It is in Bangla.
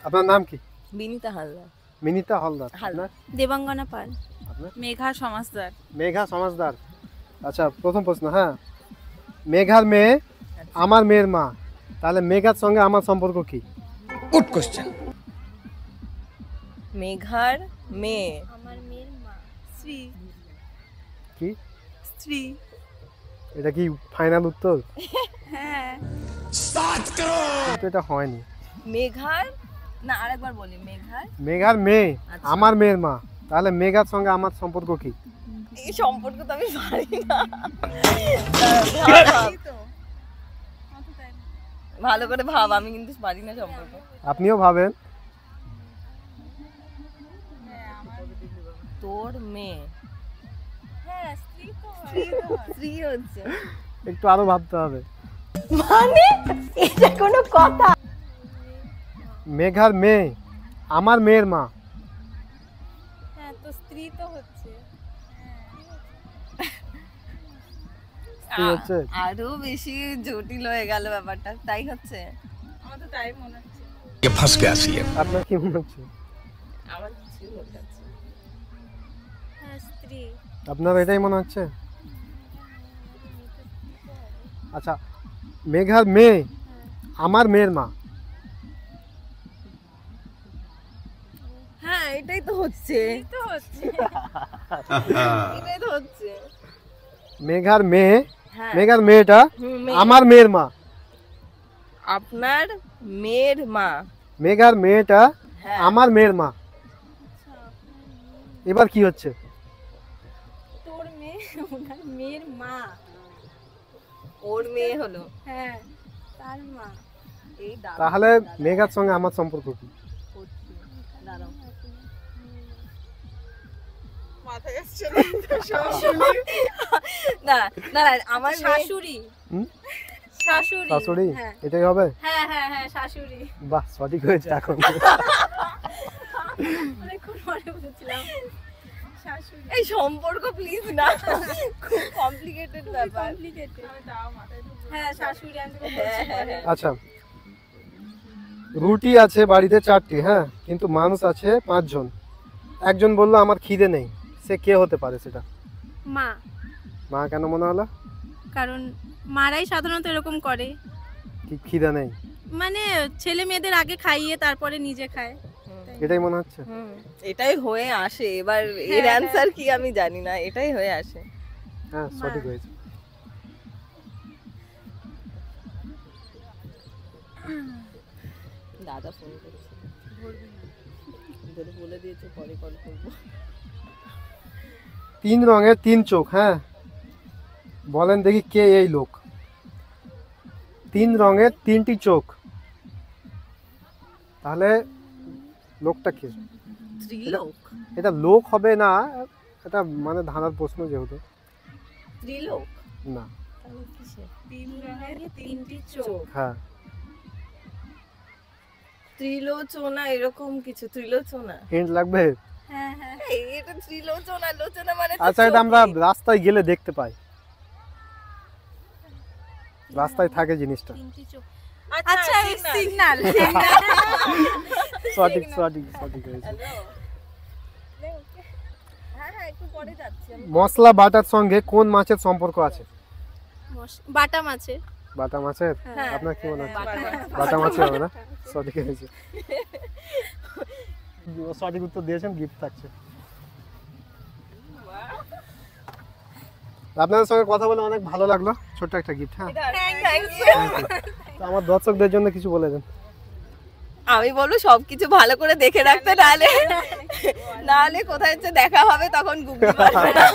আপনার নাম কি? বিনিতা হালদার। মিনিতা হালদার। হালদার। আপনার? দেবাঙ্গনা পাল। আপনার? মেঘা সমাজদার। মেঘা সমাজদার। আচ্ছা, প্রথম প্রশ্ন। হ্যাঁ, মেঘার মেয়ে আমার মেয়ের মা, তাহলে মেঘার সঙ্গে আমার সম্পর্ক কি? Good question. মেঘার মেয়ে আমার মেয়ের মা স্ত্রী। কি? স্ত্রী। এটা কি ফাইনাল উত্তর? হ্যাঁ। কিন্তু এটা হয়নি। মেঘার না, আরেকবার বলি। মেঘার মেয়ে আচ্ছা। আমার মেয়ের মা, তাহলে মেঘার সঙ্গে আমার সম্পর্ক কি? এই সম্পর্ক তো আমি পারি না। ভালো করে ভাব, আমি কিন্তু পারি না সম্পর্ক। আপনিও ভাবেন। তোর মেয়ে হ্যাঁ, স্ত্রী তো স্ত্রী হচ্ছে একটু আরো ভাবতে হবে। মানে এটা কোনো কথা? মেঘার মেয়ে আমার মেয়ের মা। হ্যাঁ, তো স্ত্রী তো হচ্ছে। স্ত্রী হচ্ছে। আরো বেশি জটিল হয়ে গেল ব্যাপারটা, তাই হচ্ছে। আমার তো তাই মনে হচ্ছে। ये फंस गया सी है। আপনার কি মনে হচ্ছে? আমার কিছু মনে হচ্ছে। হ্যাঁ, স্ত্রী। আপনার এটাই মনে হচ্ছে? আচ্ছা, মেঘার মেয়ে আমার মেয়ের মা। হ্যাঁ, এটাই তো হচ্ছে। তো হচ্ছে। এটাই তো হচ্ছে। মেঘার মেয়ে, হ্যাঁ। মেঘার মেয়েটা মেয়ে। আমার মেয়ের মা। আপনার মেয়ের মা। মেঘার মেয়েটা হ্যাঁ। আমার মেয়ের মা। এবার কি হচ্ছে? তোর মেয়ে ওনার মেয়ের মা। ওর মেয়ে হলো। হ্যাঁ, তার মা। এই দাঁড়াও, তাহলে মেঘার সঙ্গে আমার সম্পর্ক কি? হচ্ছে। দাঁড়াও। না না না, আমার মেয়ে- শাশুড়ি। হুম? শাশুড়ি। শাশুড়ি? হ্যাঁ। এটাই হবে? হ্যাঁ হ্যাঁ হ্যাঁ, শাশুড়ি। বাহ, সঠিক হয়েছে এখন। অনেকক্ষণ পরে বুঝলাম। শাশুড়ি। এই সম্পর্ক প্লিজ না, খুব কমপ্লিকেটেড ব্যাপার। কমপ্লিকেটেড। হ্যাঁ, শাশুড়ি। আমি তোকে হ্যাঁ, বলছি হ্যাঁ, পরে। হ্যাঁ। আচ্ছা, রুটি আছে বাড়িতে 4টি, হ্যাঁ, কিন্তু মানুষ আছে 5 জন। একজন বললো আমার খিদে নেই, সে কে হতে পারে সেটা? মা। মা কেন মনে হলো? কারণ মারাই সাধারণত এরকম করে, কি খিদে নেই? মানে ছেলে মেয়েদের আগে খাইয়ে তারপরে নিজে খায়। এটাই মনে হচ্ছে। হুম, এটাই হয়ে আসে। এবার এর হ্যাঁ, অ্যানসার কি আমি জানি না, এটাই হয়ে আসে। হ্যাঁ, সঠিক হয়েছে। দাদা ফোন করেছে, বলে দিয়েছে পরে কল করবো। 3 রঙের 3 চোখ, হ্যাঁ, বলেন দেখি কে এই লোক? 3 রঙের 3টি চোখ, তাহলে লোকটা কে? ত্রিলোক। এটা লোক হবে না, এটা মানে ধাঁধার প্রশ্ন যেহেতু। ত্রিলোক না। তাহলে কিসের? 3 রঙের 3টি চোখ। হ্যাঁ, ত্রিলোচনা, এরকম কিছু। ত্রিলোচনা। হিন্ট লাগবে? হ্যাঁ হ্যাঁ। এই, এটা ত্রিলোচনা, লোচনা মানে তো আচ্ছা, এটা আমরা চোখই। রাস্তায় গেলে দেখতে পাই, রাস্তায় থাকে জিনিসটা। 3টি চোখ। আচ্ছা, আচ্ছা, সিগন্যাল। সঠিক সঠিক সঠিক হয়েছে। হ্যালো। হ্যাঁ হ্যাঁ, একটু পরে যাচ্ছি আমি। মশলা বাটার সঙ্গে কোন মাছের সম্পর্ক আছে? বাটা মাছের। বাটা মাছের? হ্যাঁ। আপনার কি মনে হচ্ছে? বাটা মাছ। বাটা মাছের হবে না? সঠিক হয়েছে। সঠিক উত্তর দিয়েছেন, গিফট থাকছে। আপনাদের সঙ্গে কথা বলে অনেক ভালো লাগলো, ছোট্ট একটা গিফট। হ্যাঁ, Thank you. তো আমার দর্শকদের জন্য কিছু বলে দেন। আমি বলবো সবকিছু ভালো করে দেখে রাখতে, নাহলে কোথায় হচ্ছে দেখা হবে তখন গুগলি পারবে না।